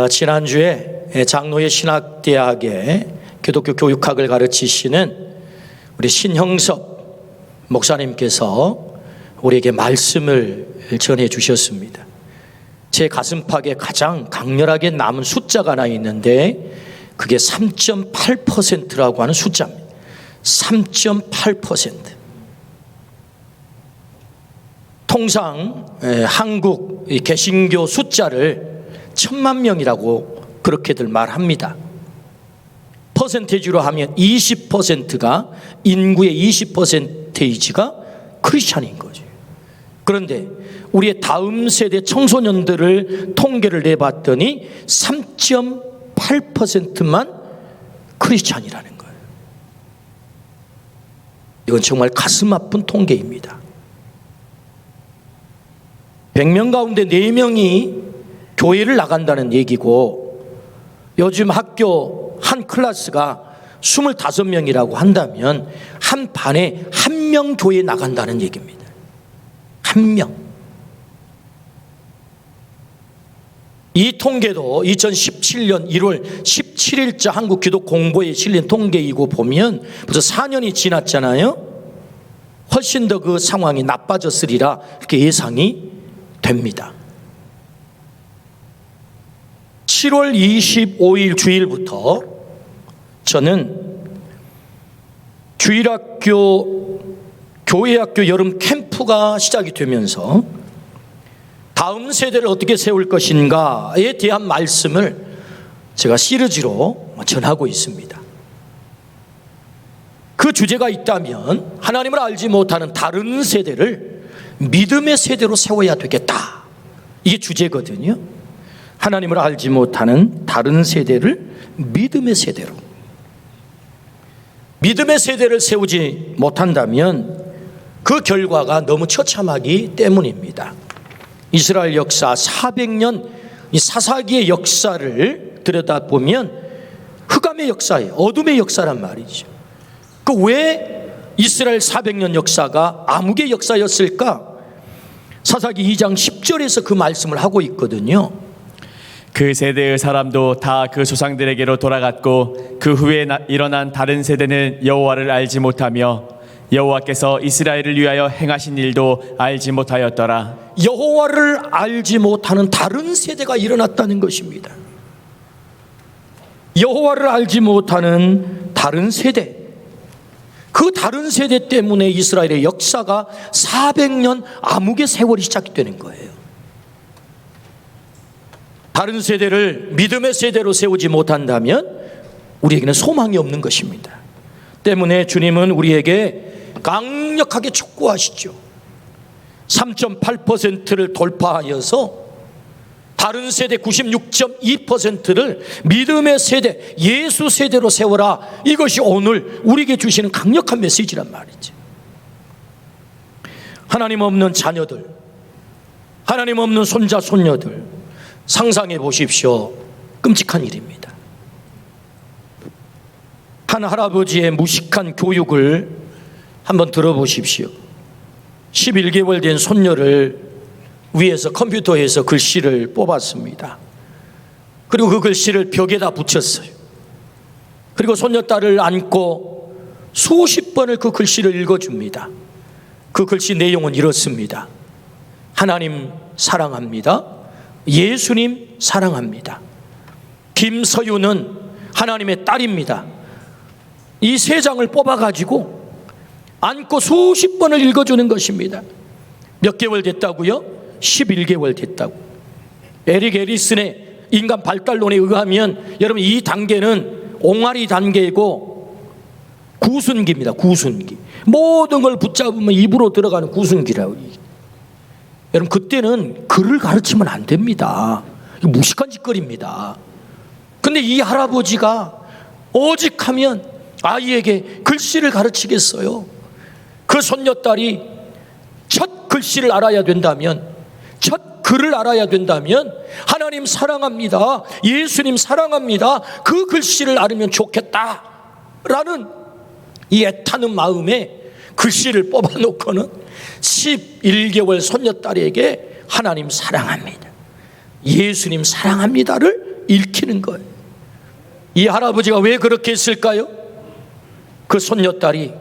지난주에 장로의 신학대학에 기독교 교육학을 가르치시는 우리 신형섭 목사님께서 우리에게 말씀을 전해 주셨습니다. 제 가슴팍에 가장 강렬하게 남은 숫자가 하나 있는데 그게 3.8%라고 하는 숫자입니다. 3.8%. 통상 한국 개신교 숫자를 1000만 명이라고 그렇게들 말합니다. 퍼센테이지로 하면 20%가 인구의 20%가 크리스찬인 거죠. 그런데 우리의 다음 세대 청소년들을 통계를 내봤더니 3.8%만 크리스찬이라는 거예요. 이건 정말 가슴 아픈 통계입니다. 100명 가운데 4명이 교회를 나간다는 얘기고, 요즘 학교 한 클래스가 25명이라고 한다면 한 반에 1명 교회에 나간다는 얘기입니다. 1명. 이 통계도 2017년 1월 17일자 한국기독공보에 실린 통계이고 보면 벌써 4년이 지났잖아요. 훨씬 더 그 상황이 나빠졌으리라 이렇게 예상이 됩니다. 7월 25일 주일부터 저는 주일학교, 교회학교 여름 캠프가 시작이 되면서 다음 세대를 어떻게 세울 것인가에 대한 말씀을 제가 시리즈로 전하고 있습니다. 그 주제가 있다면 하나님을 알지 못하는 다른 세대를 믿음의 세대로 세워야 되겠다. 이게 주제거든요. 하나님을 알지 못하는 다른 세대를 믿음의 세대로. 믿음의 세대를 세우지 못한다면 그 결과가 너무 처참하기 때문입니다. 이스라엘 역사 400년 이 사사기의 역사를 들여다보면 흑암의 역사예요. 어둠의 역사란 말이죠. 그 왜 이스라엘 400년 역사가 암흑의 역사였을까? 사사기 2장 10절에서 그 말씀을 하고 있거든요. 그 세대의 사람도 다 그 조상들에게로 돌아갔고 그 후에 일어난 다른 세대는 여호와를 알지 못하며 여호와께서 이스라엘을 위하여 행하신 일도 알지 못하였더라. 여호와를 알지 못하는 다른 세대가 일어났다는 것입니다. 여호와를 알지 못하는 다른 세대. 그 다른 세대 때문에 이스라엘의 역사가 400년 암흑의 세월이 시작되는 거예요. 다른 세대를 믿음의 세대로 세우지 못한다면 우리에게는 소망이 없는 것입니다. 때문에 주님은 우리에게 강력하게 촉구하시죠. 3.8%를 돌파하여서 다른 세대 96.2%를 믿음의 세대, 예수 세대로 세워라. 이것이 오늘 우리에게 주시는 강력한 메시지란 말이죠. 하나님 없는 자녀들, 하나님 없는 손자 손녀들 상상해 보십시오. 끔찍한 일입니다. 한 할아버지의 무식한 교육을 한번 들어보십시오. 11개월 된 손녀를 위에서 컴퓨터에서 글씨를 뽑았습니다. 그리고 그 글씨를 벽에다 붙였어요. 그리고 손녀딸을 안고 수십 번을 그 글씨를 읽어줍니다. 그 글씨 내용은 이렇습니다. 하나님 사랑합니다. 예수님 사랑합니다. 김서유는 하나님의 딸입니다. 이 3장을 뽑아가지고 안고 수십 번을 읽어주는 것입니다. 몇 개월 됐다고요? 11개월 됐다고. 에릭 에리슨의 인간 발달론에 의하면 여러분 이 단계는 옹알이 단계이고 구순기입니다. 구순기. 모든 걸 붙잡으면 입으로 들어가는 구순기라고. 여러분 그때는 글을 가르치면 안 됩니다. 무식한 짓거리입니다. 근데 이 할아버지가 오직 하면 아이에게 글씨를 가르치겠어요. 그 손녀딸이 첫 글씨를 알아야 된다면, 첫 글을 알아야 된다면 하나님 사랑합니다, 예수님 사랑합니다, 그 글씨를 알으면 좋겠다라는 이 애타는 마음에 글씨를 뽑아놓고는 11개월 손녀딸에게 하나님 사랑합니다, 예수님 사랑합니다를 읽히는 거예요. 이 할아버지가 왜 그렇게 했을까요? 그 손녀딸이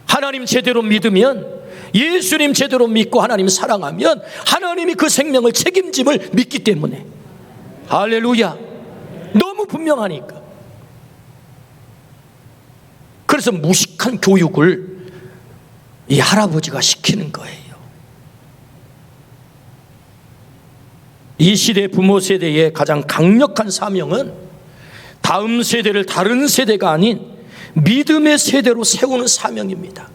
하나님 제대로 믿으면, 예수님 제대로 믿고 하나님 사랑하면 하나님이 그 생명을 책임짐을 믿기 때문에. 할렐루야. 너무 분명하니까. 그래서 무식한 교육을 이 할아버지가 시키는 거예요. 이 시대 부모 세대의 가장 강력한 사명은 다음 세대를 다른 세대가 아닌 믿음의 세대로 세우는 사명입니다.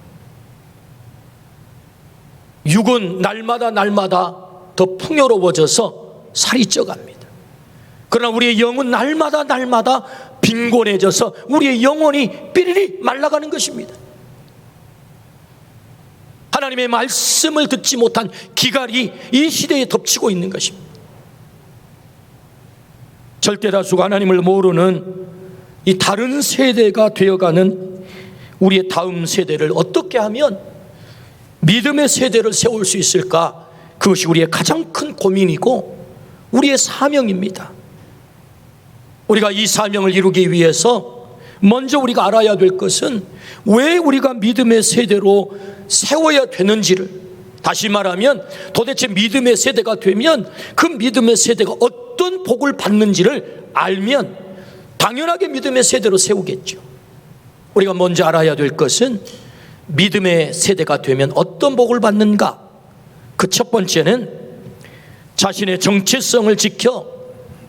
육은 날마다 더 풍요로워져서 살이 쪄갑니다. 그러나 우리의 영은 날마다 빈곤해져서 우리의 영혼이 삐리리 말라가는 것입니다. 하나님의 말씀을 듣지 못한 기갈이 이 시대에 덮치고 있는 것입니다. 절대다수가 하나님을 모르는 이 다른 세대가 되어가는 우리의 다음 세대를 어떻게 하면 믿음의 세대를 세울 수 있을까? 그것이 우리의 가장 큰 고민이고 우리의 사명입니다. 우리가 이 사명을 이루기 위해서 먼저 우리가 알아야 될 것은 왜 우리가 믿음의 세대로 세워야 되는지를, 다시 말하면 도대체 믿음의 세대가 되면 그 믿음의 세대가 어떤 복을 받는지를 알면 당연하게 믿음의 세대로 세우겠죠. 우리가 먼저 알아야 될 것은 믿음의 세대가 되면 어떤 복을 받는가? 그 첫 번째는 자신의 정체성을 지켜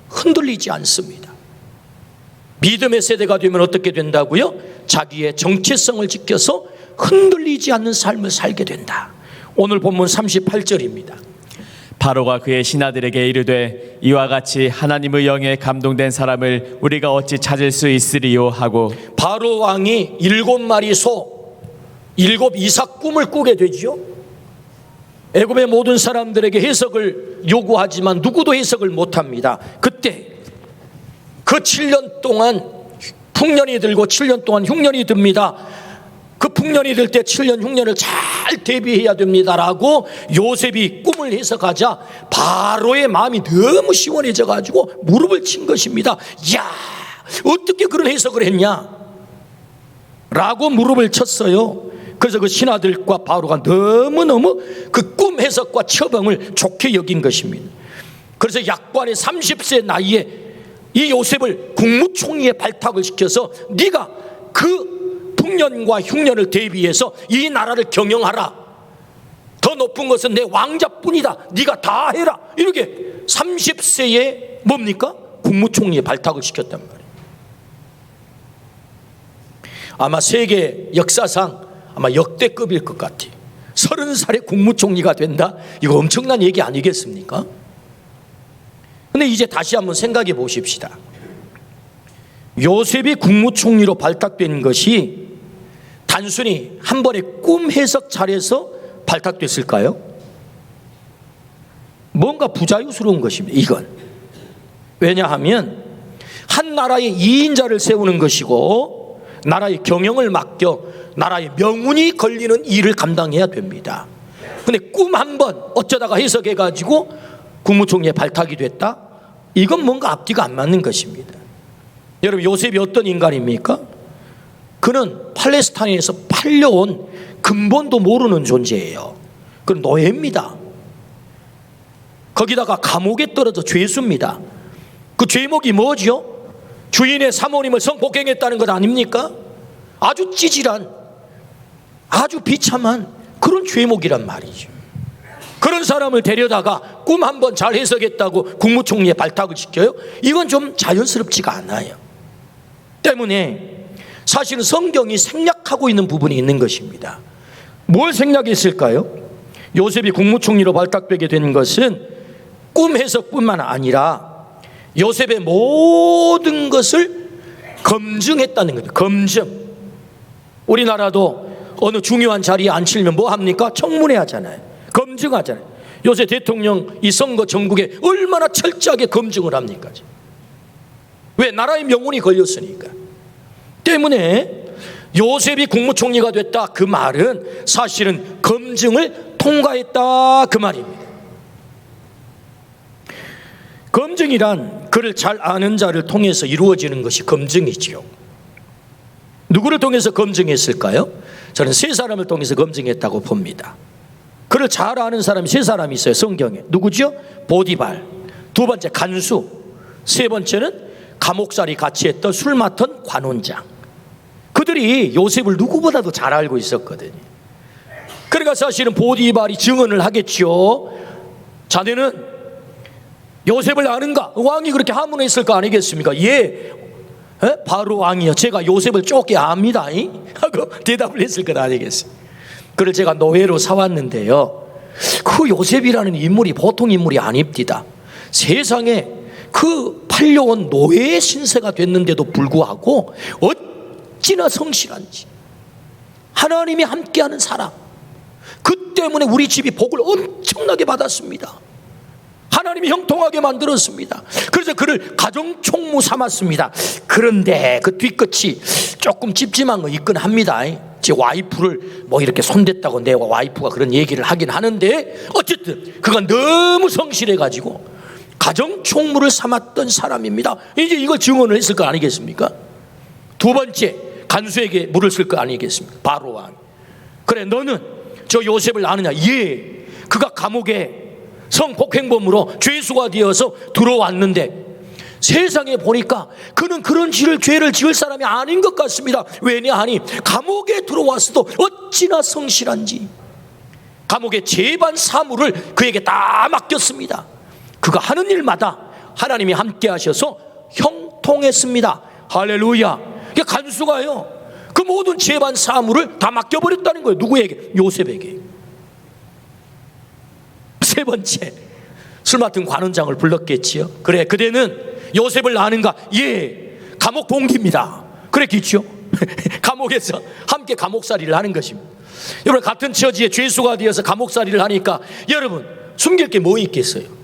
흔들리지 않습니다. 믿음의 세대가 되면 어떻게 된다고요? 자기의 정체성을 지켜서 흔들리지 않는 삶을 살게 된다. 오늘 본문 38절입니다. 바로가 그의 신하들에게 이르되 이와 같이 하나님의 영에 감동된 사람을 우리가 어찌 찾을 수 있으리요 하고, 바로 왕이 7마리 소, 7 이삭 꿈을 꾸게 되죠. 애굽의 모든 사람들에게 해석을 요구하지만 누구도 해석을 못합니다. 그때 그 7년 동안 풍년이 들고 7년 동안 흉년이 듭니다. 그 풍년이 들 때 7년 흉년을 잘 대비해야 됩니다라고 요셉이 꿈을 해석하자 바로의 마음이 너무 시원해져 가지고 무릎을 친 것입니다. 야, 어떻게 그런 해석을 했냐? 라고 무릎을 쳤어요. 그래서 그 신하들과 바로가 너무너무 그 꿈 해석과 처방을 좋게 여긴 것입니다. 그래서 약관의 30세 나이에 이 요셉을 국무총리에 발탁을 시켜서 네가 그 풍년과 흉년을 대비해서 이 나라를 경영하라. 더 높은 것은 내 왕자뿐이다. 네가 다 해라. 이렇게 30세에 뭡니까? 국무총리에 발탁을 시켰단 말이에요. 아마 세계 역사상 아마 역대급일 것 같아요. 30살에 국무총리가 된다? 이거 엄청난 얘기 아니겠습니까? 근데 이제 다시 한번 생각해 보십시다. 요셉이 국무총리로 발탁된 것이 단순히 한 번에 꿈 해석 잘해서 발탁됐을까요? 뭔가 부자유스러운 것입니다. 이건 왜냐하면 한 나라의 2인자를 세우는 것이고 나라의 경영을 맡겨 나라의 명운이 걸리는 일을 감당해야 됩니다. 근데 꿈 한 번 어쩌다가 해석해 가지고 국무총리에 발탁이 됐다? 이건 뭔가 앞뒤가 안 맞는 것입니다. 여러분, 요셉이 어떤 인간입니까? 그는 팔레스타인에서 팔려온 근본도 모르는 존재예요. 그는 노예입니다. 거기다가 감옥에 떨어져 죄수입니다. 그 죄목이 뭐죠? 주인의 사모님을 성폭행했다는 것 아닙니까? 아주 찌질한, 아주 비참한 그런 죄목이란 말이죠. 그런 사람을 데려다가 꿈 한번 잘 해석했다고 국무총리에 발탁을 시켜요? 이건 좀 자연스럽지가 않아요. 때문에 사실은 성경이 생략하고 있는 부분이 있는 것입니다. 뭘 생략했을까요? 요셉이 국무총리로 발탁되게 된 것은 꿈 해석뿐만 아니라 요셉의 모든 것을 검증했다는 거죠. 검증. 우리나라도 어느 중요한 자리에 앉히려면 뭐 합니까? 청문회 하잖아요. 검증하잖아요. 요새 대통령 이 선거 전국에 얼마나 철저하게 검증을 합니까? 왜? 나라의 명운이 걸렸으니까. 때문에 요셉이 국무총리가 됐다, 그 말은 사실은 검증을 통과했다, 그 말입니다. 검증이란 그를 잘 아는 자를 통해서 이루어지는 것이 검증이지요. 누구를 통해서 검증했을까요? 저는 세 사람을 통해서 검증했다고 봅니다. 그를 잘 아는 사람이 세 사람이 있어요, 성경에. 누구죠? 보디발, 두 번째 간수, 세 번째는 감옥살이 같이 했던 술 맡은 관원장. 그들이 요셉을 누구보다도 잘 알고 있었거든요. 그러니까 사실은 보디발이 증언을 하겠죠. 자네는 요셉을 아는가? 왕이 그렇게 하문했을 거 아니겠습니까? 예, 바로 왕이요, 제가 요셉을 쫓게 압니다 하고 대답을 했을 것 아니겠습니까? 그를 제가 노예로 사왔는데요, 그 요셉이라는 인물이 보통 인물이 아닙니다. 세상에 그 팔려온 노예의 신세가 됐는데도 불구하고 어찌나 성실한지, 하나님이 함께하는 사람, 그 때문에 우리 집이 복을 엄청나게 받았습니다. 하나님이 형통하게 만들었습니다. 그래서 그를 가정총무 삼았습니다. 그런데 그 뒤끝이 조금 찝찝한 거 있긴 합니다. 제 와이프를 뭐 이렇게 손댔다고 내 와이프가 그런 얘기를 하긴 하는데, 어쨌든 그가 너무 성실해가지고 가정총무를 삼았던 사람입니다. 이제 이걸 증언을 했을 거 아니겠습니까? 두 번째, 간수에게 물을 쓸 거 아니겠습니까? 바로 왕. 그래, 너는 저 요셉을 아느냐? 예, 그가 감옥에 성폭행범으로 죄수가 되어서 들어왔는데 세상에 보니까 그는 그런 죄를 지을 사람이 아닌 것 같습니다. 왜냐하니 감옥에 들어왔어도 어찌나 성실한지, 감옥의 재반 사무를 그에게 다 맡겼습니다. 그가 하는 일마다 하나님이 함께 하셔서 형통했습니다. 할렐루야. 간수가요, 그 모든 재반 사무를 다 맡겨버렸다는 거예요. 누구에게? 요셉에게. 세 번째, 술 맡은 관원장을 불렀겠지요. 그래, 그대는 요셉을 아는가? 예, 감옥 동기입니다. 그랬겠죠. 감옥에서 함께 감옥살이를 하는 것입니다. 여러분, 같은 처지에 죄수가 되어서 감옥살이를 하니까 여러분, 숨길 게 뭐 있겠어요?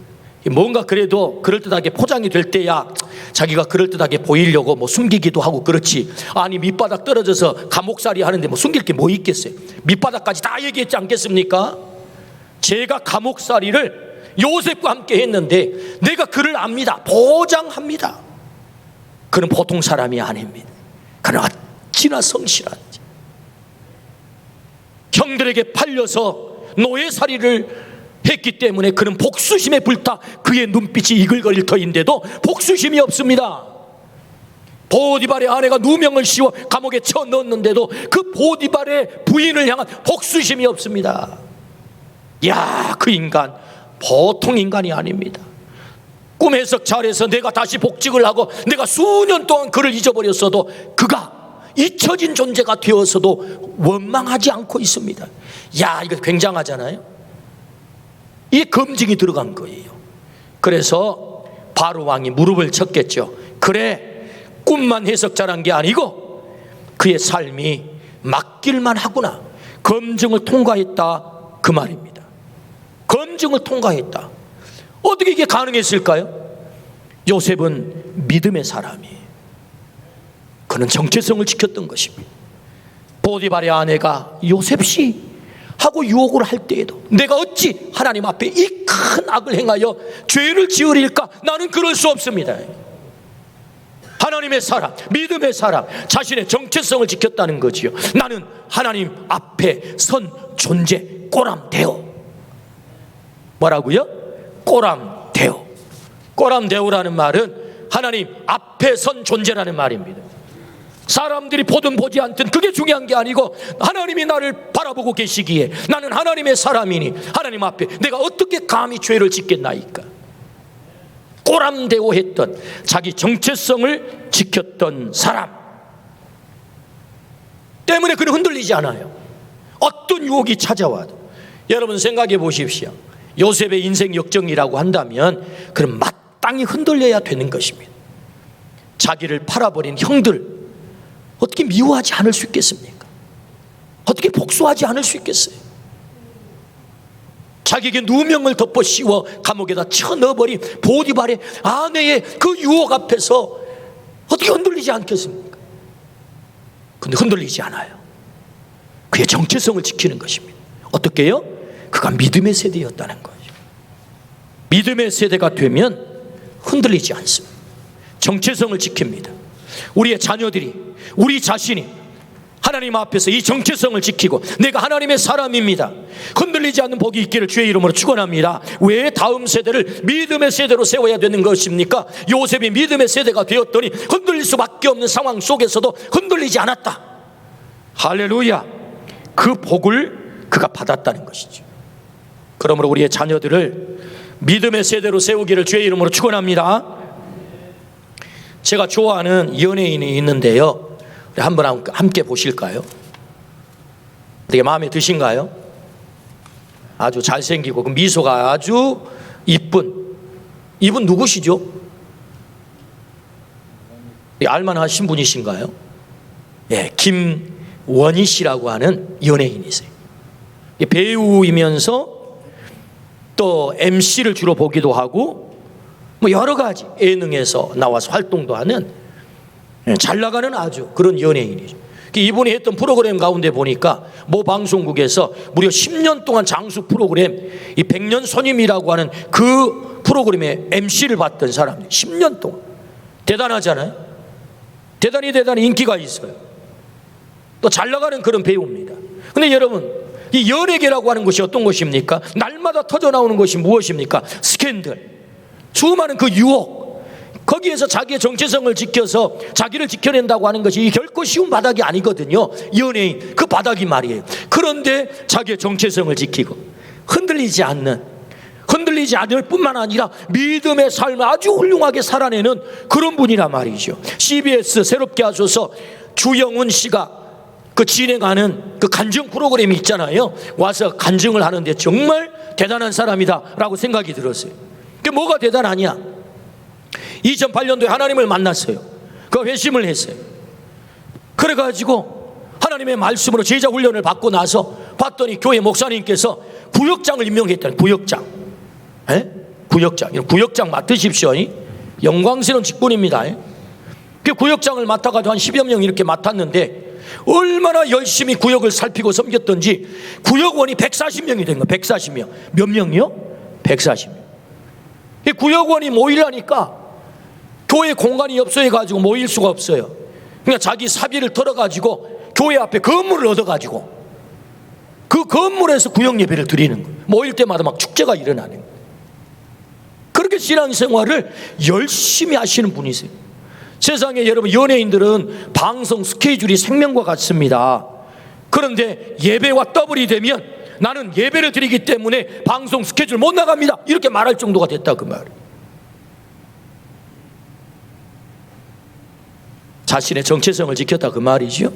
뭔가 그래도 그럴듯하게 포장이 될 때야 자기가 그럴듯하게 보이려고 뭐 숨기기도 하고 그렇지, 아니 밑바닥 떨어져서 감옥살이 하는데 뭐 숨길 게 뭐 있겠어요? 밑바닥까지 다 얘기했지 않겠습니까? 제가 감옥살이를 요셉과 함께 했는데 내가 그를 압니다. 보장합니다. 그는 보통 사람이 아닙니다. 그는 어찌나 성실한지. 형들에게 팔려서 노예살이를 했기 때문에 그는 복수심에 불타 그의 눈빛이 이글거릴 터인데도 복수심이 없습니다. 보디발의 아내가 누명을 씌워 감옥에 쳐넣었는데도 그 보디발의 부인을 향한 복수심이 없습니다. 야, 그 인간 보통 인간이 아닙니다. 꿈 해석 잘해서 내가 다시 복직을 하고 내가 수년 동안 그를 잊어버렸어도 그가 잊혀진 존재가 되어서도 원망하지 않고 있습니다. 야, 이거 굉장하잖아요. 이 검증이 들어간 거예요. 그래서 바로 왕이 무릎을 쳤겠죠. 그래, 꿈만 해석 잘한 게 아니고 그의 삶이 맡길만 하구나, 검증을 통과했다, 그 말입니다. 검증을 통과했다. 어떻게 이게 가능했을까요? 요셉은 믿음의 사람이에요. 그는 정체성을 지켰던 것입니다. 보디발의 아내가 요셉씨 하고 유혹을 할 때에도 내가 어찌 하나님 앞에 이 큰 악을 행하여 죄를 지으리까? 나는 그럴 수 없습니다. 하나님의 사람, 믿음의 사람, 자신의 정체성을 지켰다는 거지요. 나는 하나님 앞에 선 존재, 꼬람데오. 뭐라고요? 꼬람데오. 꼬람데오라는 말은 하나님 앞에 선 존재라는 말입니다. 사람들이 보든 보지 않든 그게 중요한 게 아니고 하나님이 나를 바라보고 계시기에 나는 하나님의 사람이니 하나님 앞에 내가 어떻게 감히 죄를 짓겠나이까. 꼬람대오했던, 자기 정체성을 지켰던 사람 때문에 그는 흔들리지 않아요. 어떤 유혹이 찾아와도. 여러분 생각해 보십시오. 요셉의 인생 역정이라고 한다면 그는 마땅히 흔들려야 되는 것입니다. 자기를 팔아버린 형들 어떻게 미워하지 않을 수 있겠습니까? 어떻게 복수하지 않을 수 있겠어요? 자기에게 누명을 덮어 씌워 감옥에다 쳐넣어버린 보디발의 아내의 그 유혹 앞에서 어떻게 흔들리지 않겠습니까? 근데 흔들리지 않아요. 그의 정체성을 지키는 것입니다. 어떻게 해요? 그가 믿음의 세대였다는 거죠. 믿음의 세대가 되면 흔들리지 않습니다. 정체성을 지킵니다. 우리의 자녀들이, 우리 자신이 하나님 앞에서 이 정체성을 지키고 내가 하나님의 사람입니다, 흔들리지 않는 복이 있기를 주의 이름으로 축원합니다. 왜 다음 세대를 믿음의 세대로 세워야 되는 것입니까? 요셉이 믿음의 세대가 되었더니 흔들릴 수밖에 없는 상황 속에서도 흔들리지 않았다. 할렐루야. 그 복을 그가 받았다는 것이죠. 그러므로 우리의 자녀들을 믿음의 세대로 세우기를 주의 이름으로 축원합니다. 제가 좋아하는 연예인이 있는데요, 우리 한번 함께 보실까요? 되게 마음에 드신가요? 아주 잘생기고 그 미소가 아주 이쁜 이분 누구시죠? 알만하신 분이신가요? 예, 김원희 씨라고 하는 연예인이세요. 배우이면서 또 MC를 주로 보기도 하고 뭐 여러 가지 예능에서 나와서 활동도 하는 잘 나가는 아주 그런 연예인이죠. 이분이 했던 프로그램 가운데 보니까 모 방송국에서 무려 10년 동안 장수 프로그램 이 백년손님이라고 하는 그 프로그램의 MC를 받던 사람이 10년 동안. 대단하잖아요. 대단히 인기가 있어요. 또 잘 나가는 그런 배우입니다. 근데 여러분, 이 연예계라고 하는 것이 어떤 것입니까? 날마다 터져 나오는 것이 무엇입니까? 스캔들, 수많은 그 유혹, 거기에서 자기의 정체성을 지켜서 자기를 지켜낸다고 하는 것이 결코 쉬운 바닥이 아니거든요. 연예인 그 바닥이 말이에요. 그런데 자기의 정체성을 지키고 흔들리지 않을 뿐만 아니라 믿음의 삶을 아주 훌륭하게 살아내는 그런 분이란 말이죠. CBS 새롭게 하셔서 주영훈 씨가 그 진행하는 그 간증 프로그램이 있잖아요. 와서 간증을 하는데 정말 대단한 사람이다라고 생각이 들었어요. 그게 뭐가 대단하냐? 2008년도에 하나님을 만났어요. 그 회심을 했어요. 그래가지고 하나님의 말씀으로 제자 훈련을 받고 나서 봤더니 교회 목사님께서 구역장을 임명했다는. 구역장, 구역장 맡으십시오. 영광스러운 직분입니다. 그 구역장을 맡아가지고 한 10여 명 이렇게 맡았는데 얼마나 열심히 구역을 살피고 섬겼던지 구역원이 140명이 된 거예요. 140명. 몇 명이요? 140명. 이 구역원이 모이려니까 교회 공간이 없어가지고 모일 수가 없어요. 그러니까 자기 사비를 털어가지고 교회 앞에 건물을 얻어가지고 그 건물에서 구역 예배를 드리는 거예요. 모일 때마다 막 축제가 일어나는 거예요. 그렇게 신앙생활을 열심히 하시는 분이세요. 세상에 여러분, 연예인들은 방송 스케줄이 생명과 같습니다. 그런데 예배와 더블이 되면 나는 예배를 드리기 때문에 방송 스케줄 못 나갑니다, 이렇게 말할 정도가 됐다 그 말이에요. 자신의 정체성을 지켰다 그 말이죠.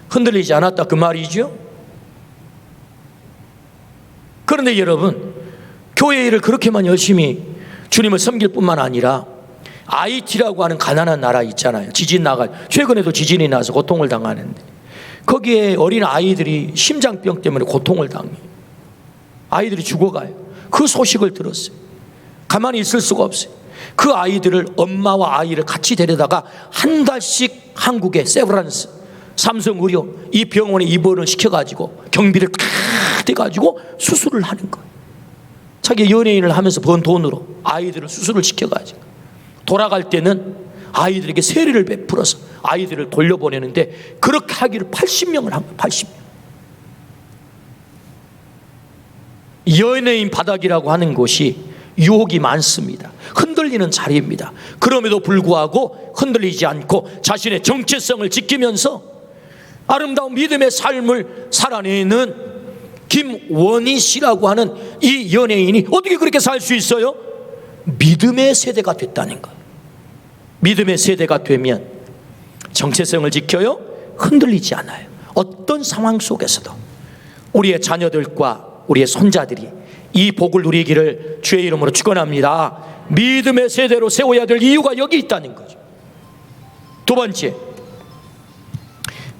흔들리지 않았다 그 말이죠. 그런데 여러분, 교회 일을 그렇게만 열심히 주님을 섬길 뿐만 아니라 IT라고 하는 가난한 나라 있잖아요. 지진 최근에도 지진이 나서 고통을 당하는데 거기에 어린 아이들이 심장병 때문에 고통을 당해요. 아이들이 죽어가요. 그 소식을 들었어요. 가만히 있을 수가 없어요. 그 아이들을, 엄마와 아이를 같이 데려다가 한 달씩 한국의 세브란스 삼성의료 이 병원에 입원을 시켜가지고 경비를 다 대가지고 수술을 하는 거예요. 자기 연예인을 하면서 번 돈으로 아이들을 수술을 시켜가지고 돌아갈 때는 아이들에게 세례를 베풀어서 아이들을 돌려보내는데 그렇게 하기를 80명을 한 거예요. 80명. 연예인 바닥이라고 하는 곳이 유혹이 많습니다. 흔들리는 자리입니다. 그럼에도 불구하고 흔들리지 않고 자신의 정체성을 지키면서 아름다운 믿음의 삶을 살아내는 김원희 씨라고 하는 이 연예인이 어떻게 그렇게 살 수 있어요? 믿음의 세대가 됐다는 거예요. 믿음의 세대가 되면 정체성을 지켜요. 흔들리지 않아요. 어떤 상황 속에서도 우리의 자녀들과 우리의 손자들이 이 복을 누리기를 주의 이름으로 축원합니다. 믿음의 세대로 세워야 될 이유가 여기 있다는 거죠. 두 번째,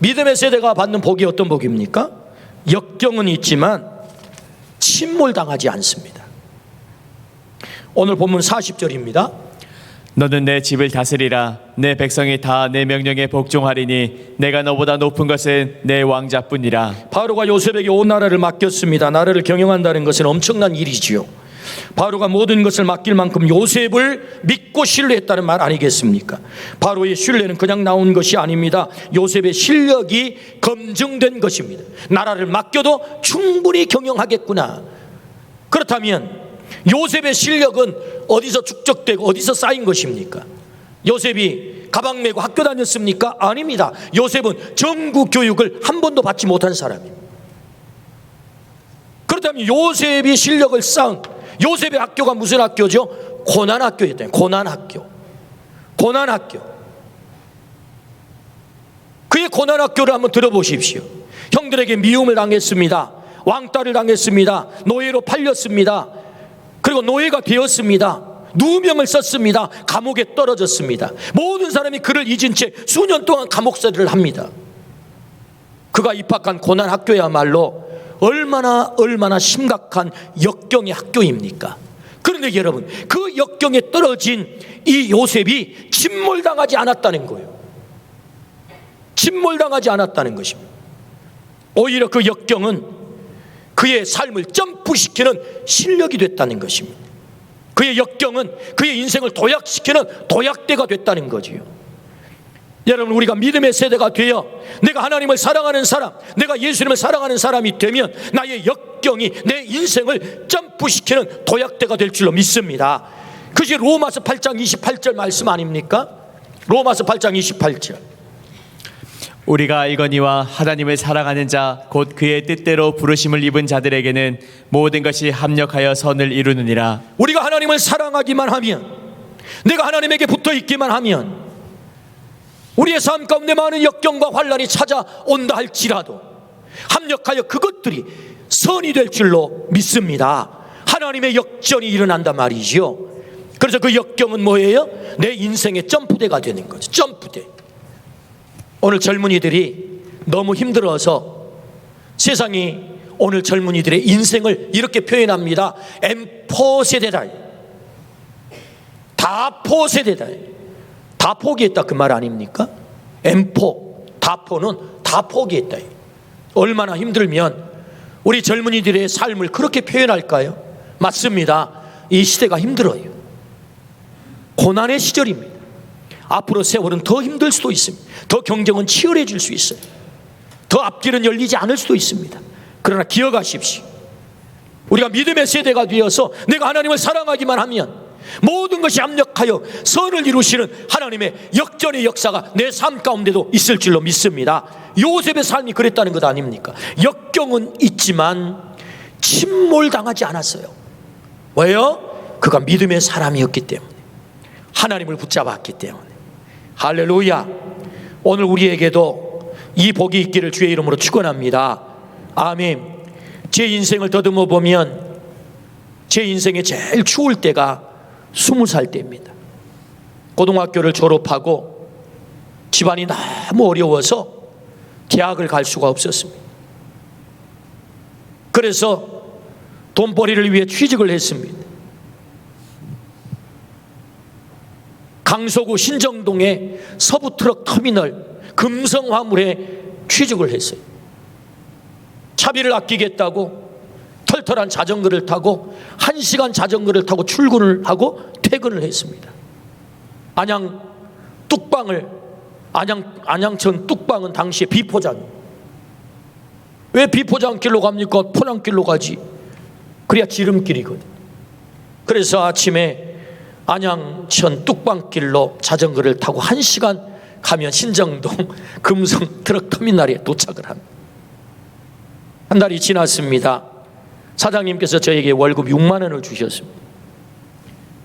믿음의 세대가 받는 복이 어떤 복입니까? 역경은 있지만 침몰당하지 않습니다. 오늘 본문 40절입니다. 너는 내 집을 다스리라. 내 백성이 다 내 명령에 복종하리니 내가 너보다 높은 것은 내 왕자뿐이라. 바로가 요셉에게 온 나라를 맡겼습니다. 나라를 경영한다는 것은 엄청난 일이지요. 바로가 모든 것을 맡길 만큼 요셉을 믿고 신뢰했다는 말 아니겠습니까? 바로의 신뢰는 그냥 나온 것이 아닙니다. 요셉의 실력이 검증된 것입니다. 나라를 맡겨도 충분히 경영하겠구나. 그렇다면 요셉의 실력은 어디서 축적되고 어디서 쌓인 것입니까? 요셉이 가방 메고 학교 다녔습니까? 아닙니다. 요셉은 정구 교육을 한 번도 받지 못한 사람입니다. 그렇다면 요셉이 실력을 쌓은 요셉의 학교가 무슨 학교죠? 고난학교였대요. 고난학교. 그의 고난학교를 한번 들어보십시오. 형들에게 미움을 당했습니다. 왕따를 당했습니다. 노예로 팔렸습니다. 그리고 노예가 되었습니다. 누명을 썼습니다. 감옥에 떨어졌습니다. 모든 사람이 그를 잊은 채 수년 동안 감옥살이를 합니다. 그가 입학한 고난학교야말로 얼마나 심각한 역경의 학교입니까? 그런데 여러분, 그 역경에 떨어진 이 요셉이 침몰당하지 않았다는 거예요. 침몰당하지 않았다는 것입니다. 오히려 그 역경은 그의 삶을 점프시키는 실력이 됐다는 것입니다. 그의 역경은 그의 인생을 도약시키는 도약대가 됐다는 거지요. 여러분, 우리가 믿음의 세대가 되어 내가 하나님을 사랑하는 사람, 내가 예수님을 사랑하는 사람이 되면 나의 역경이 내 인생을 점프시키는 도약대가 될 줄로 믿습니다. 그것이 로마서 8장 28절 말씀 아닙니까? 로마서 8장 28절. 우리가 알거니와 하나님을 사랑하는 자 곧 그의 뜻대로 부르심을 입은 자들에게는 모든 것이 합력하여 선을 이루느니라. 우리가 하나님을 사랑하기만 하면, 내가 하나님에게 붙어 있기만 하면 우리의 삶 가운데 많은 역경과 환난이 찾아온다 할지라도 합력하여 그것들이 선이 될 줄로 믿습니다. 하나님의 역전이 일어난단 말이죠. 그래서 그 역경은 뭐예요? 내 인생의 점프대가 되는 거죠. 점프대. 오늘 젊은이들이 너무 힘들어서 세상이 오늘 젊은이들의 인생을 이렇게 표현합니다. M4 세대다. 다포 세대다. 다 포기했다, 그 말 아닙니까? M4, 다포는 다 포기했다. 얼마나 힘들면 우리 젊은이들의 삶을 그렇게 표현할까요? 맞습니다. 이 시대가 힘들어요. 고난의 시절입니다. 앞으로 세월은 더 힘들 수도 있습니다. 더 경쟁은 치열해질 수 있어요. 더 앞길은 열리지 않을 수도 있습니다. 그러나 기억하십시오. 우리가 믿음의 세대가 되어서 내가 하나님을 사랑하기만 하면 모든 것이 합력하여 선을 이루시는 하나님의 역전의 역사가 내 삶 가운데도 있을 줄로 믿습니다. 요셉의 삶이 그랬다는 것 아닙니까? 역경은 있지만 침몰당하지 않았어요. 왜요? 그가 믿음의 사람이었기 때문에, 하나님을 붙잡았기 때문에. 할렐루야. 오늘 우리에게도 이 복이 있기를 주의 이름으로 축원합니다. 아멘. 제 인생을 더듬어 보면 제 인생에 제일 추울 때가 20살 때입니다. 고등학교를 졸업하고 집안이 너무 어려워서 대학을 갈 수가 없었습니다. 그래서 돈벌이를 위해 취직을 했습니다. 강서구 신정동의 서부트럭 터미널 금성화물에 취직을 했어요. 차비를 아끼겠다고 털털한 자전거를 타고 1시간 자전거를 타고 출근을 하고 퇴근을 했습니다. 안양천 뚝방은 당시에 비포장. 왜 비포장길로 갑니까? 포장길로 가지. 그래야 지름길이거든. 그래서 아침에 안양천 뚝방길로 자전거를 타고 1시간 가면 신정동 금성 트럭 터미널에 도착을 합니다. 한 달이 지났습니다. 사장님께서 저에게 월급 6만 원을 주셨습니다.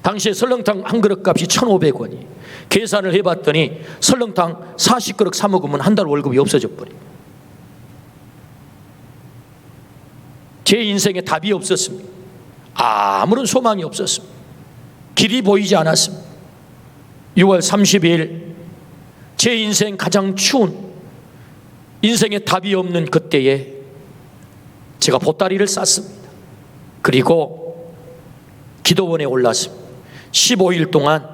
당시에 설렁탕 한 그릇 값이 1,500원이. 계산을 해봤더니 설렁탕 40그릇 사 먹으면 한 달 월급이 없어져 버려요. 제 인생에 답이 없었습니다. 아무런 소망이 없었습니다. 길이 보이지 않았습니다. 6월 30일 제 인생 가장 추운, 인생에 답이 없는 그때에 제가 보따리를 쌌습니다. 그리고 기도원에 올랐습니다. 15일 동안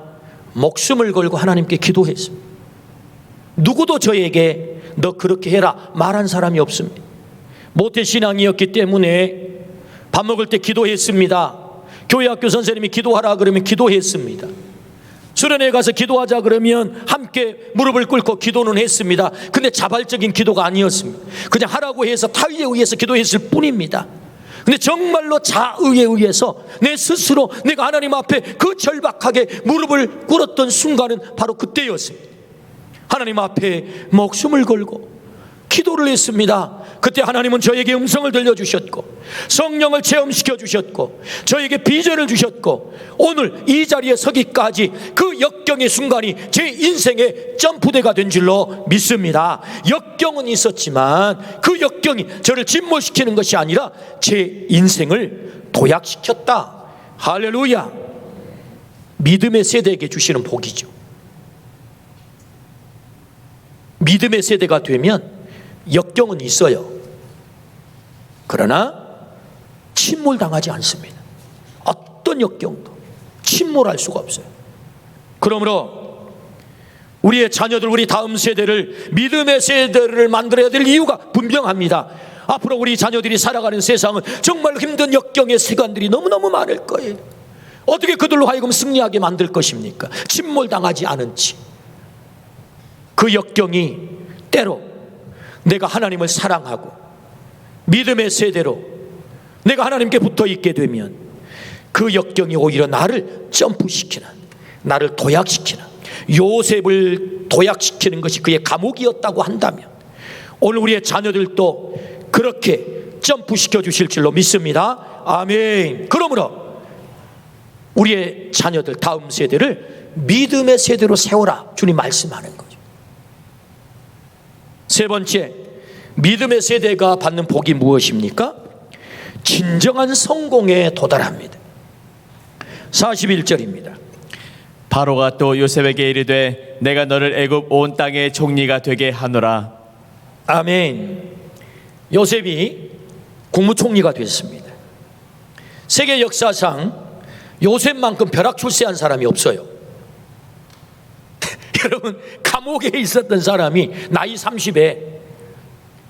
목숨을 걸고 하나님께 기도했습니다. 누구도 저에게 너 그렇게 해라 말한 사람이 없습니다. 모태신앙이었기 때문에 밥 먹을 때 기도했습니다. 교회 학교 선생님이 기도하라 그러면 기도했습니다. 수련회 가서 기도하자 그러면 함께 무릎을 꿇고 기도는 했습니다. 근데 자발적인 기도가 아니었습니다. 그냥 하라고 해서 타의에 의해서 기도했을 뿐입니다. 근데 정말로 자의에 의해서 내 스스로 내가 하나님 앞에 그 절박하게 무릎을 꿇었던 순간은 바로 그때였습니다. 하나님 앞에 목숨을 걸고 기도를 했습니다. 그때 하나님은 저에게 음성을 들려주셨고 성령을 체험시켜 주셨고 저에게 비전을 주셨고 오늘 이 자리에 서기까지 그 역경의 순간이 제 인생의 점프대가 된 줄로 믿습니다. 역경은 있었지만 그 역경이 저를 진몰시키는 것이 아니라 제 인생을 도약시켰다. 할렐루야. 믿음의 세대에게 주시는 복이죠. 믿음의 세대가 되면 역경은 있어요. 그러나 침몰당하지 않습니다. 어떤 역경도 침몰할 수가 없어요. 그러므로 우리의 자녀들, 우리 다음 세대를, 믿음의 세대를 만들어야 될 이유가 분명합니다. 앞으로 우리 자녀들이 살아가는 세상은 정말 힘든 역경의 시간들이 너무너무 많을 거예요. 어떻게 그들로 하여금 승리하게 만들 것입니까? 침몰당하지 않은 채. 그 역경이 때로 내가 하나님을 사랑하고 믿음의 세대로 내가 하나님께 붙어 있게 되면 그 역경이 오히려 나를 점프시키는, 나를 도약시키는, 요셉을 도약시키는 것이 그의 감옥이었다고 한다면 오늘 우리의 자녀들도 그렇게 점프시켜 주실 줄로 믿습니다. 아멘. 그러므로 우리의 자녀들, 다음 세대를 믿음의 세대로 세워라, 주님 말씀하는 거죠. 세 번째, 믿음의 세대가 받는 복이 무엇입니까? 진정한 성공에 도달합니다. 41절입니다. 바로가 또 요셉에게 이르되 내가 너를 애굽 온 땅의 총리가 되게 하노라. 아멘. 요셉이 국무총리가 됐습니다. 세계 역사상 요셉만큼 벼락출세한 사람이 없어요. 여러분, 감옥에 있었던 사람이 나이 30에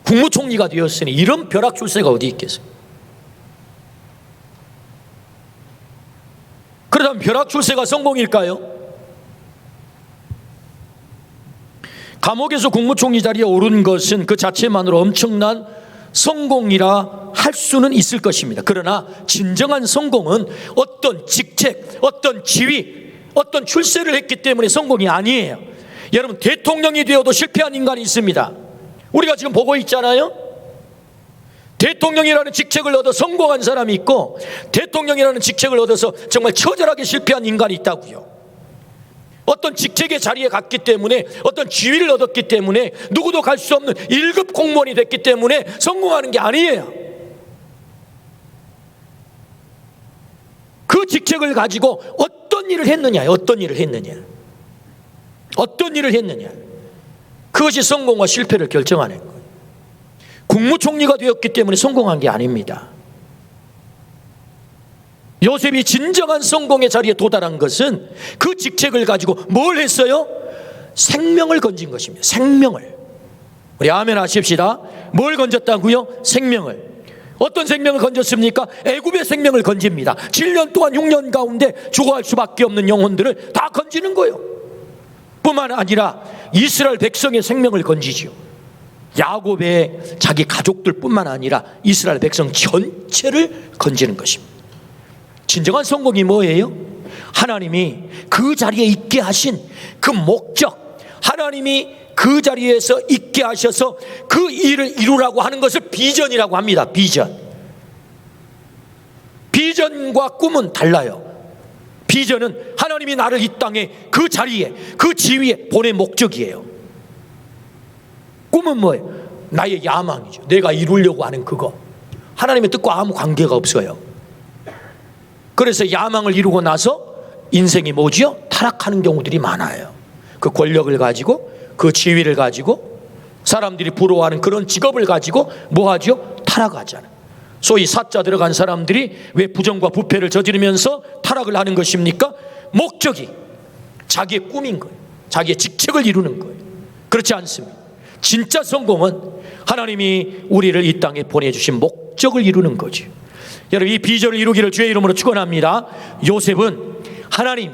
국무총리가 되었으니 이런 벼락출세가 어디 있겠어요? 그렇다면 벼락출세가 성공일까요? 감옥에서 국무총리 자리에 오른 것은 그 자체만으로 엄청난 성공이라 할 수는 있을 것입니다. 그러나 진정한 성공은 어떤 직책, 어떤 지위, 어떤 출세를 했기 때문에 성공이 아니에요. 여러분, 대통령이 되어도 실패한 인간이 있습니다. 우리가 지금 보고 있잖아요. 대통령이라는 직책을 얻어 성공한 사람이 있고 대통령이라는 직책을 얻어서 정말 처절하게 실패한 인간이 있다고요. 어떤 직책의 자리에 갔기 때문에, 어떤 지위를 얻었기 때문에, 누구도 갈 수 없는 1급 공무원이 됐기 때문에 성공하는 게 아니에요. 그 직책을 가지고 어떤 일을 했느냐, 어떤 일을 했느냐, 어떤 일을 했느냐, 그것이 성공과 실패를 결정하는 거예요. 국무총리가 되었기 때문에 성공한 게 아닙니다. 요셉이 진정한 성공의 자리에 도달한 것은 그 직책을 가지고 뭘 했어요? 생명을 건진 것입니다. 생명을. 우리 아멘 하십시다. 뭘 건졌다고요? 생명을. 어떤 생명을 건졌습니까? 애굽의 생명을 건집니다. 7년 동안 6년 가운데 죽어갈 수밖에 없는 영혼들을 다 건지는 거예요. 뿐만 아니라 이스라엘 백성의 생명을 건지죠. 야곱의 자기 가족들 뿐만 아니라 이스라엘 백성 전체를 건지는 것입니다. 진정한 성공이 뭐예요? 하나님이 그 자리에 있게 하신 그 목적, 하나님이 그 자리에서 있게 하셔서 그 일을 이루라고 하는 것을 비전이라고 합니다. 비전. 비전과 꿈은 달라요. 비전은 하나님이 나를 이 땅에 그 자리에, 그 지위에 보낸 목적이에요. 꿈은 뭐예요? 나의 야망이죠. 내가 이루려고 하는 그거. 하나님의 뜻과 아무 관계가 없어요. 그래서 야망을 이루고 나서 인생이 뭐지요? 타락하는 경우들이 많아요. 그 권력을 가지고, 그 지위를 가지고, 사람들이 부러워하는 그런 직업을 가지고 뭐 하죠? 타락하잖아요. 소위 사자 들어간 사람들이 왜 부정과 부패를 저지르면서 타락을 하는 것입니까? 목적이 자기의 꿈인 거예요. 자기의 직책을 이루는 거예요. 그렇지 않습니다. 진짜 성공은 하나님이 우리를 이 땅에 보내주신 목적을 이루는 거죠. 여러분, 이 비전을 이루기를 주의 이름으로 축원합니다. 요셉은 하나님이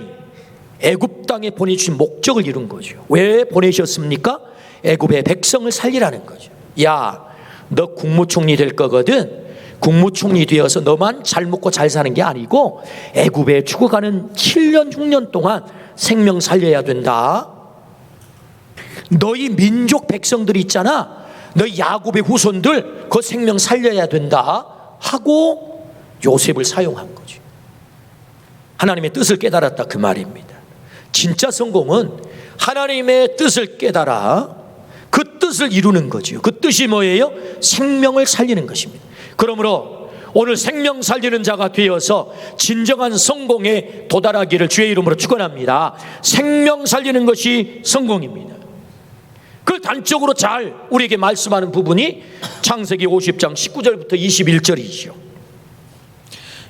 애굽 땅에 보내주신 목적을 이룬 거죠. 왜 보내셨습니까? 애굽의 백성을 살리라는 거죠. 야, 너 국무총리 될 거거든. 국무총리 되어서 너만 잘 먹고 잘 사는 게 아니고 애굽에 죽어가는 7년 6년 동안 생명 살려야 된다. 너희 민족 백성들이 있잖아, 너희 야곱의 후손들 그 생명 살려야 된다 하고 요셉을 사용한 거죠. 하나님의 뜻을 깨달았다, 그 말입니다. 진짜 성공은 하나님의 뜻을 깨달아 그 뜻을 이루는 거죠. 그 뜻이 뭐예요? 생명을 살리는 것입니다. 그러므로 오늘 생명 살리는 자가 되어서 진정한 성공에 도달하기를 주의 이름으로 축원합니다. 생명 살리는 것이 성공입니다. 그걸 단적으로 잘 우리에게 말씀하는 부분이 창세기 50장 19절부터 21절이죠.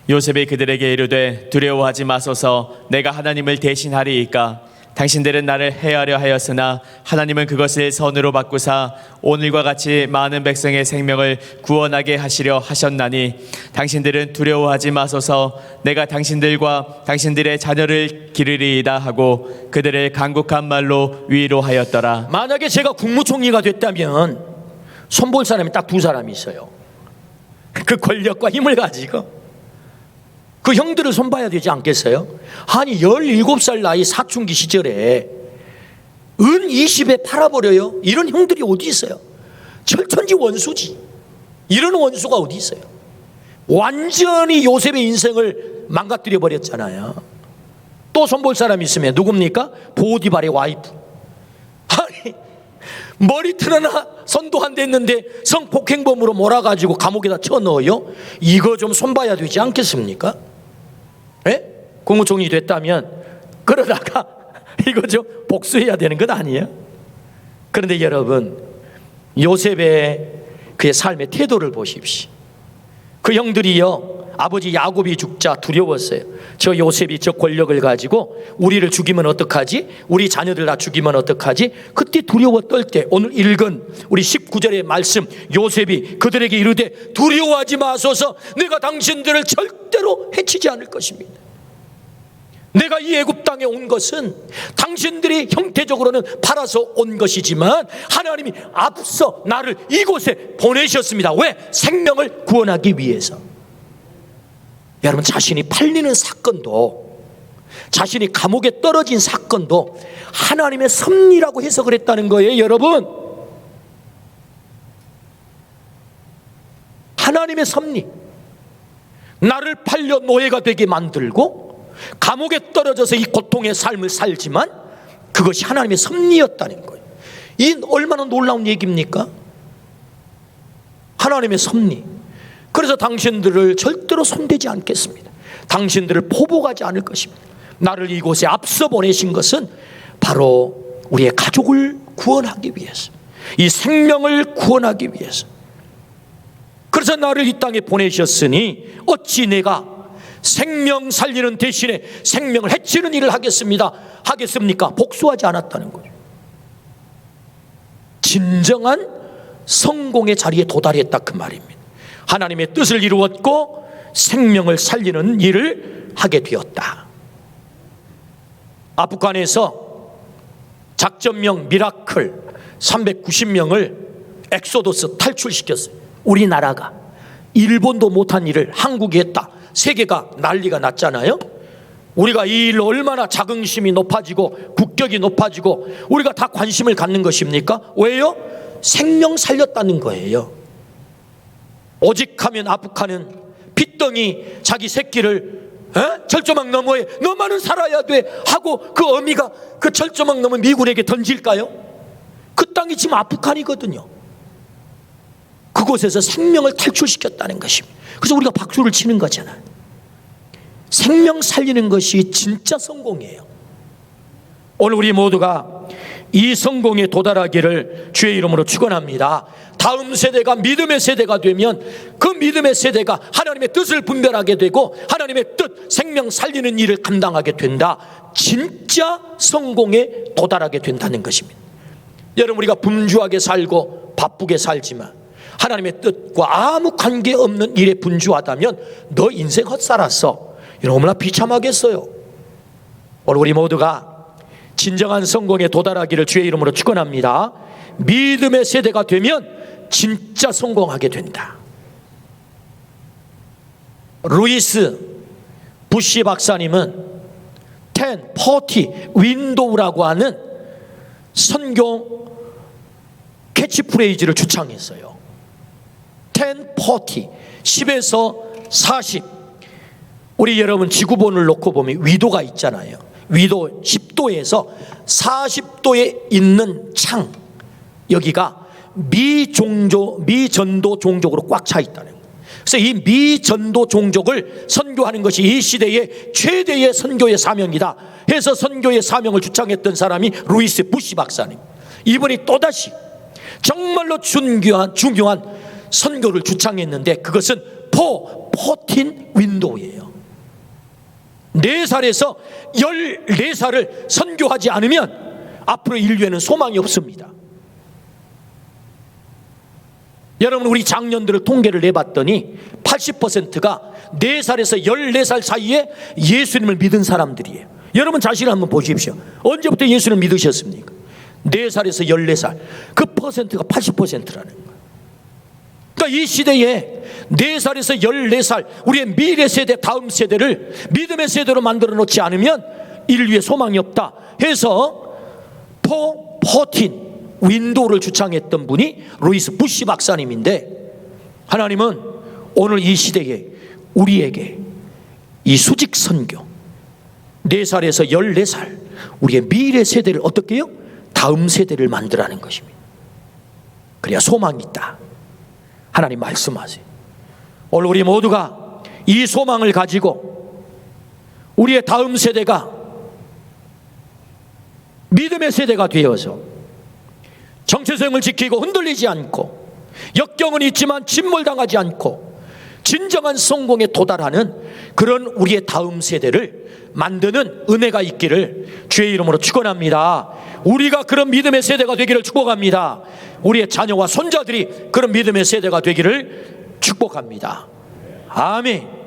요셉이 그들에게 이르되 두려워하지 마소서. 내가 하나님을 대신하리이까. 당신들은 나를 해하려 하였으나 하나님은 그것을 선으로 바꾸사 오늘과 같이 많은 백성의 생명을 구원하게 하시려 하셨나니 당신들은 두려워하지 마소서. 내가 당신들과 당신들의 자녀를 기르리이다 하고 그들을 간곡한 말로 위로하였더라. 만약에 제가 국무총리가 됐다면 손볼 사람이 딱 두 사람이 있어요. 그 권력과 힘을 가지고 그 형들을 손봐야 되지 않겠어요? 아니 17살 나이 사춘기 시절에 은 20에 팔아버려요? 이런 형들이 어디 있어요? 철천지 원수지. 이런 원수가 어디 있어요? 완전히 요셉의 인생을 망가뜨려 버렸잖아요. 또 손볼 사람이 있으면 누굽니까? 보디발의 와이프. 아니 머리털 하나 선도 안 됐는데 성폭행범으로 몰아가지고 감옥에다 쳐넣어요? 이거 좀 손봐야 되지 않겠습니까? 예? 국무총리 됐다면 그러다가 이거 좀 복수해야 되는 것 아니에요? 그런데 여러분, 요셉의 그의 삶의 태도를 보십시오. 그 형들이요, 아버지 야곱이 죽자 두려웠어요. 저 요셉이 저 권력을 가지고 우리를 죽이면 어떡하지? 우리 자녀들 다 죽이면 어떡하지? 그때 두려워 떨 때 오늘 읽은 우리 19절의 말씀, 요셉이 그들에게 이르되 두려워하지 마소서. 내가 당신들을 절대로 해치지 않을 것입니다. 내가 이 애굽 땅에 온 것은 당신들이 형태적으로는 팔아서 온 것이지만 하나님이 앞서 나를 이곳에 보내셨습니다. 왜? 생명을 구원하기 위해서. 여러분, 자신이 팔리는 사건도, 자신이 감옥에 떨어진 사건도 하나님의 섭리라고 해석을 했다는 거예요. 여러분, 하나님의 섭리. 나를 팔려 노예가 되게 만들고 감옥에 떨어져서 이 고통의 삶을 살지만 그것이 하나님의 섭리였다는 거예요. 이 얼마나 놀라운 얘기입니까? 하나님의 섭리. 그래서 당신들을 절대로 손대지 않겠습니다. 당신들을 포복하지 않을 것입니다. 나를 이곳에 앞서 보내신 것은 바로 우리의 가족을 구원하기 위해서, 이 생명을 구원하기 위해서. 그래서 나를 이 땅에 보내셨으니 어찌 내가 생명 살리는 대신에 생명을 해치는 일을 하겠습니까? 복수하지 않았다는 거죠. 진정한 성공의 자리에 도달했다, 그 말입니다. 하나님의 뜻을 이루었고 생명을 살리는 일을 하게 되었다. 아프간에서 작전명 미라클 390명을 엑소더스 탈출시켰어요. 우리나라가 일본도 못한 일을 한국이 했다. 세계가 난리가 났잖아요. 우리가 이 일로 얼마나 자긍심이 높아지고 국격이 높아지고 우리가 다 관심을 갖는 것입니까? 왜요? 생명 살렸다는 거예요. 오직 하면 아프간은 핏덩이 자기 새끼를 철조망 너머에 너만은 살아야 돼 하고 그 어미가 그 철조망 너머 미군에게 던질까요? 그 땅이 지금 아프간이거든요. 그곳에서 생명을 탈출시켰다는 것입니다. 그래서 우리가 박수를 치는 거잖아요. 생명 살리는 것이 진짜 성공이에요. 오늘 우리 모두가 이 성공에 도달하기를 주의 이름으로 축원합니다. 다음 세대가 믿음의 세대가 되면 그 믿음의 세대가 하나님의 뜻을 분별하게 되고 하나님의 뜻, 생명 살리는 일을 감당하게 된다. 진짜 성공에 도달하게 된다는 것입니다. 여러분, 우리가 분주하게 살고 바쁘게 살지만 하나님의 뜻과 아무 관계없는 일에 분주하다면 너 인생 헛살았어. 너무나 비참하겠어요. 오늘 우리 모두가 진정한 성공에 도달하기를 주의 이름으로 축원합니다. 믿음의 세대가 되면 진짜 성공하게 된다. 루이스 부시 박사님은 1040 윈도우라고 하는 선교 캐치프레이즈를 주창했어요. 1040, 10에서 40. 우리 여러분 지구본을 놓고 보면 위도가 있잖아요. 위도 10도에서 40도에 있는 창, 여기가 미전도 종족으로 꽉 차 있다는 거예요. 그래서 이 미전도 종족을 선교하는 것이 이 시대의 최대의 선교의 사명이다 해서 선교의 사명을 주창했던 사람이 루이스 부시 박사님. 이분이 또다시 정말로 중요한 선교를 주창했는데 그것은 14 윈도우예요. 4살에서 14살을 선교하지 않으면 앞으로 인류에는 소망이 없습니다. 여러분, 우리 장년들을 통계를 내봤더니 80%가 4살에서 14살 사이에 예수님을 믿은 사람들이에요. 여러분 자신을 한번 보십시오. 언제부터 예수님을 믿으셨습니까? 4살에서 14살. 그 퍼센트가 80%라는 거예요. 그러니까 이 시대에 4살에서 14살 우리의 미래 세대, 다음 세대를 믿음의 세대로 만들어 놓지 않으면 인류의 소망이 없다 해서 14 윈도우를 주창했던 분이 루이스 부시 박사님인데, 하나님은 오늘 이 시대에 우리에게 이 수직 선교 4살에서 14살 우리의 미래 세대를 어떻게 해요? 다음 세대를 만들라는 것입니다. 그래야 소망이 있다. 하나님 말씀하세요. 오늘 우리 모두가 이 소망을 가지고 우리의 다음 세대가 믿음의 세대가 되어서 정체성을 지키고 흔들리지 않고 역경은 있지만 침몰당하지 않고 진정한 성공에 도달하는 그런 우리의 다음 세대를 만드는 은혜가 있기를 주의 이름으로 축원합니다. 우리가 그런 믿음의 세대가 되기를 축복합니다. 우리의 자녀와 손자들이 그런 믿음의 세대가 되기를 축복합니다. 아멘.